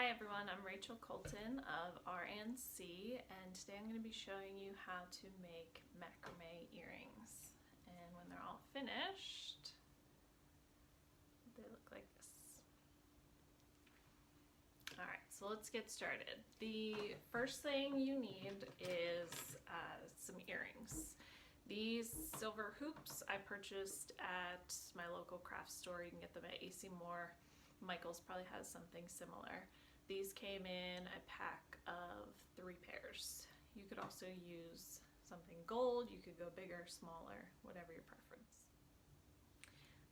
Hi everyone, I'm Rachel Colton of RNC, and today I'm going to be showing you how to make macrame earrings. And when they're all finished, they look like this. Alright, so let's get started. The first thing you need is some earrings. These silver hoops I purchased at my local craft store. You can get them at AC Moore. Michael's probably has something similar. These came in a pack of 3 pairs. You could also use something gold. You could go bigger, smaller, whatever your preference.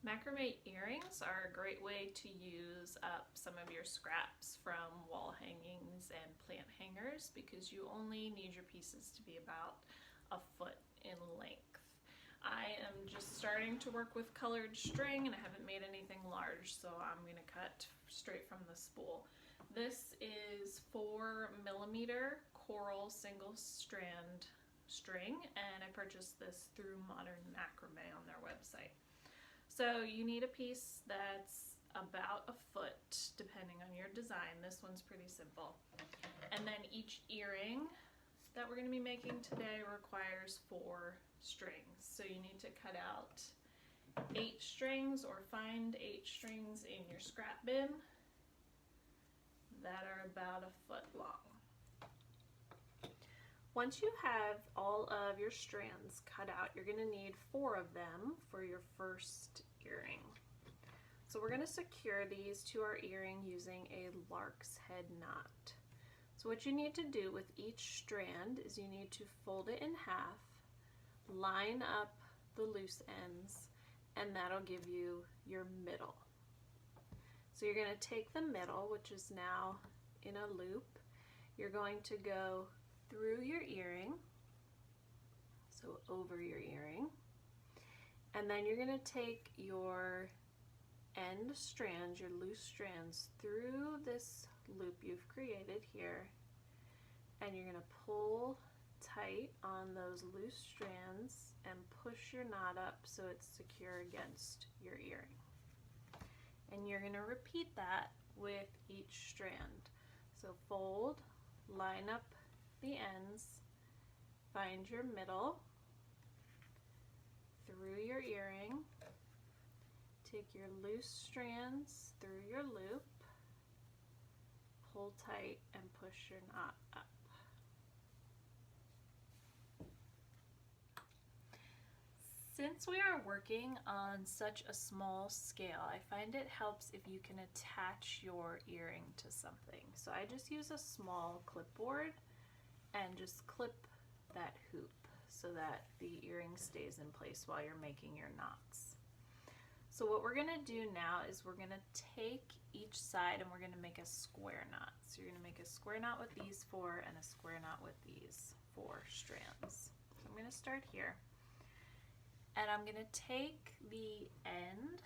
Macrame earrings are a great way to use up some of your scraps from wall hangings and plant hangers because you only need your pieces to be about a foot in length. I am just starting to work with colored string and I haven't made anything large, so I'm going to cut straight from the spool. This is 4mm coral single strand string, and I purchased this through Modern Macrame on their website. So you need a piece that's about a foot depending on your design. This one's pretty simple. And then each earring that we're going to be making today requires 4 strings. So you need to cut out 8 strings or find 8 strings in your scrap bin that are about a foot long. Once you have all of your strands cut out, you're going to need 4 of them for your first earring. So we're going to secure these to our earring using a lark's head knot. So what you need to do with each strand is you need to fold it in half, line up the loose ends, and that'll give you your middle. So you're going to take the middle, which is now in a loop. You're going to go through your earring, so over your earring, and then you're going to take your end strands, your loose strands, through this loop you've created here, and you're going to pull tight on those loose strands and push your knot up so it's secure against your earring. And you're going to repeat that with each strand. So fold, line up the ends, find your middle, through your earring, take your loose strands through your loop, pull tight and push your knot up. Since we are working on such a small scale, I find it helps if you can attach your earring to something. So I just use a small clipboard and just clip that hoop so that the earring stays in place while you're making your knots. So what we're going to do now is we're going to take each side and we're going to make a square knot. So you're going to make a square knot with these 4 and a square knot with these 4 strands. So I'm going to start here. And I'm going to take the end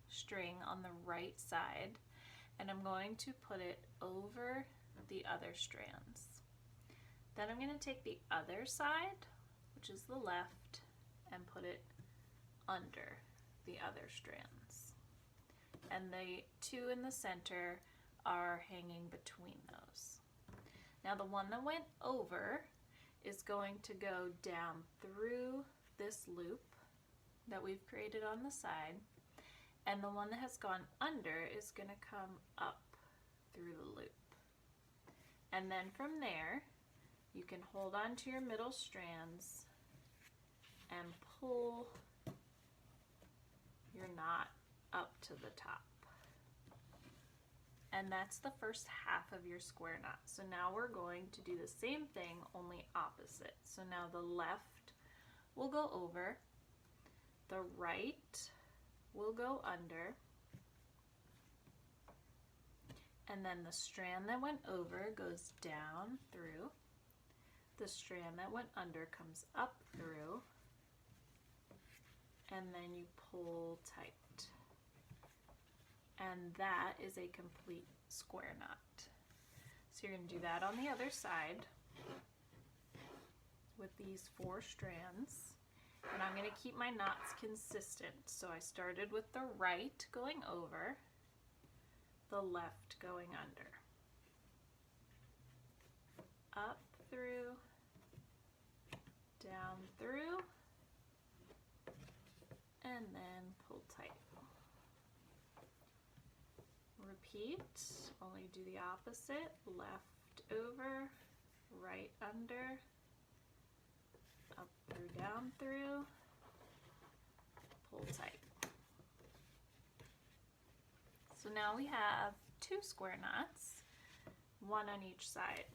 string on the right side and I'm going to put it over the other strands. Then I'm going to take the other side, which is the left, and put it under the other strands. And the 2 in the center are hanging between those. Now the one that went over is going to go down through this loop that we've created on the side, and the one that has gone under is going to come up through the loop. And then from there you can hold on to your middle strands and pull your knot up to the top. And that's the first half of your square knot. So now we're going to do the same thing, only opposite. So now the left will go over, the right will go under, and then the strand that went over goes down through, the strand that went under comes up through, and then you pull tight. And that is a complete square knot. So you're going to do that on the other side with these 4 strands. And I'm going to keep my knots consistent. So I started with the right going over, the left going under. up through, down through, and then pull tight. Repeat, only do the opposite, left over, right under, up through, down through, pull tight. So now we have 2 square knots, 1 on each side.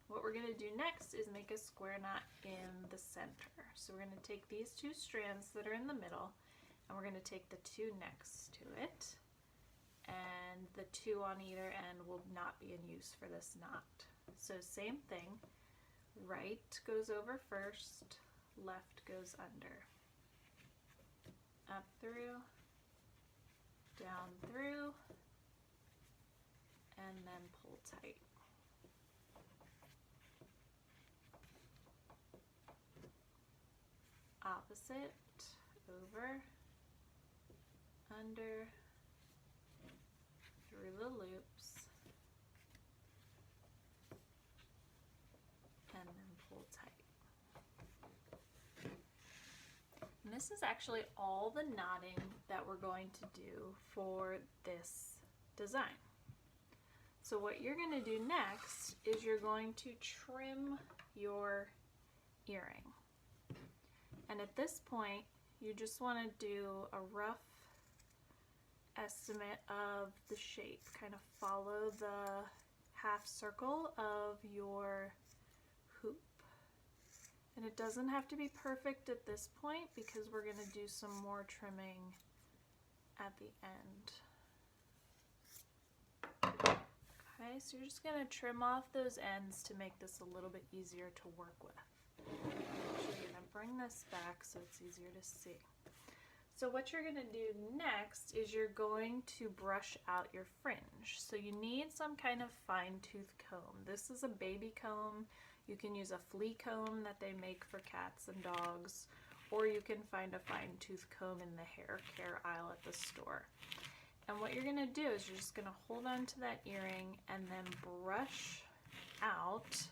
What we're going to do next is make a square knot in the center. So we're going to take these 2 strands that are in the middle, and we're going to take the 2 next to it, and the 2 on either end will not be in use for this knot. So same thing, right goes over first, left goes under, up through, down through, and then pull tight. Opposite, over, under, through the loops, and then pull tight. And this is actually all the knotting that we're going to do for this design. So what you're going to do next is you're going to trim your earring. And at this point, you just want to do a rough estimate of the shape. Kind of follow the half circle of your hoop. And it doesn't have to be perfect at this point because we're going to do some more trimming at the end. Okay, so you're just going to trim off those ends to make this a little bit easier to work with. Actually, I'm going to bring this back so it's easier to see. So what you're going to do next is you're going to brush out your fringe. So you need some kind of fine tooth comb. This is a baby comb. You can use a flea comb that they make for cats and dogs, or you can find a fine tooth comb in the hair care aisle at the store. And what you're going to do is you're just going to hold on to that earring and then brush out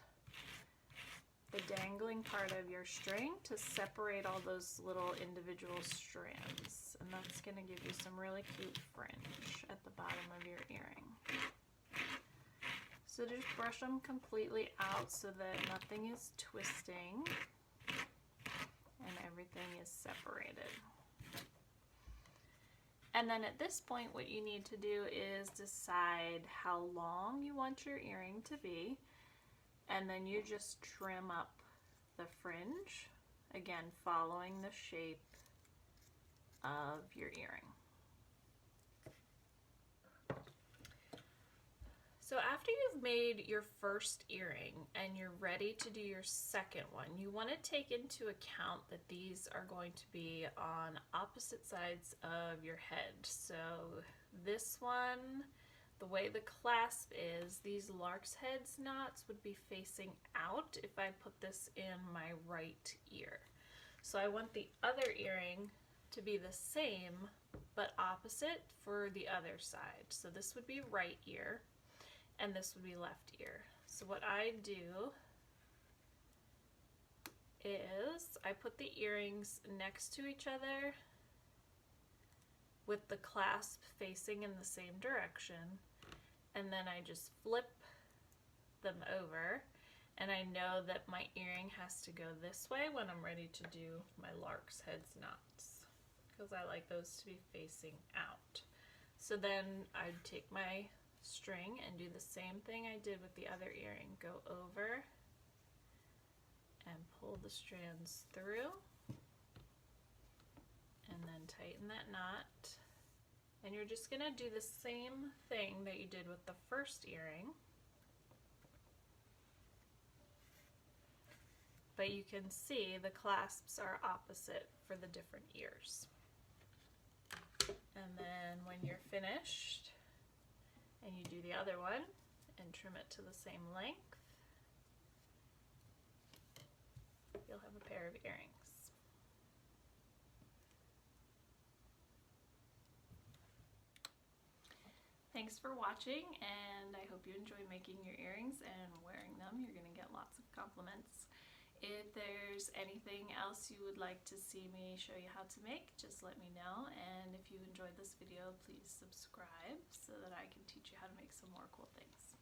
the dangling part of your string to separate all those little individual strands. And that's going to give you some really cute fringe at the bottom of your earring. So just brush them completely out so that nothing is twisting and everything is separated. And then at this point, what you need to do is decide how long you want your earring to be, and then you just trim up the fringe, again following the shape of your earring. So after you've made your first earring and you're ready to do your second one, you want to take into account that these are going to be on opposite sides of your head. So this one, the way the clasp is, these lark's heads knots would be facing out if I put this in my right ear. So I want the other earring to be the same but opposite for the other side. So this would be right ear, and this would be left ear. So what I do is I put the earrings next to each other with the clasp facing in the same direction, and then I just flip them over, and I know that my earring has to go this way when I'm ready to do my lark's heads knots, because I like those to be facing out. So then I'd take my string and do the same thing I did with the other earring. Go over and pull the strands through, and then tighten that knot. And you're just going to do the same thing that you did with the first earring, but you can see the clasps are opposite for the different ears. And then when you're finished and you do the other one and trim it to the same length, you'll have a pair of earrings. Thanks for watching, and I hope you enjoy making your earrings and wearing them. them. You're gonna get lots of compliments. If there's anything else you would like to see me show you how to make, just let me know. And if you enjoyed this video, please subscribe so that I can teach you how to make some more cool things.